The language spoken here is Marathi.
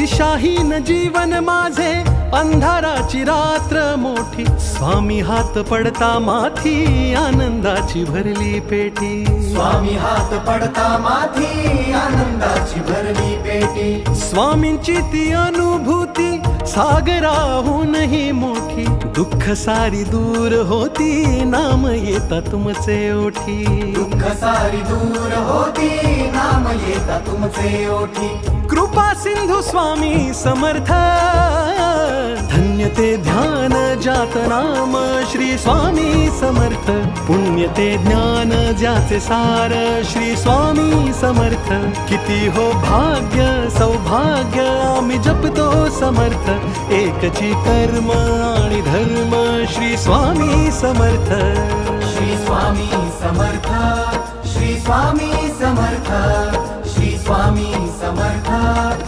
दिशाहीन जीवन माझे, अंधाराची रात्र मोठी, स्वामी हात पडता माथी, आनंदाची भरली पेटी. स्वामी हात पडता माथी, आनंदाची भरली पेटी. स्वामींची ती अनुभूती सागराहूनही मोठी, दुःख सारी दूर होती, नाम येता तुमचे ओठी. दुःख सारी दूर होती, नाम येता तुमचे ओठी. कृपा सिंधू स्वामी समर्थ, धन्य ते ध्यान जात नाम श्री स्वामी समर्थ. पुण्य ते ज्ञान ज्याचे सार श्री स्वामी समर्थ. किती हो भाग्य सौभाग्य आम्ही जपतो समर्थ, एकची कर्म आणि धर्म श्री स्वामी समर्थ. श्री स्वामी समर्थ, श्री स्वामी समर्थ, श्री स्वामी समर्थ.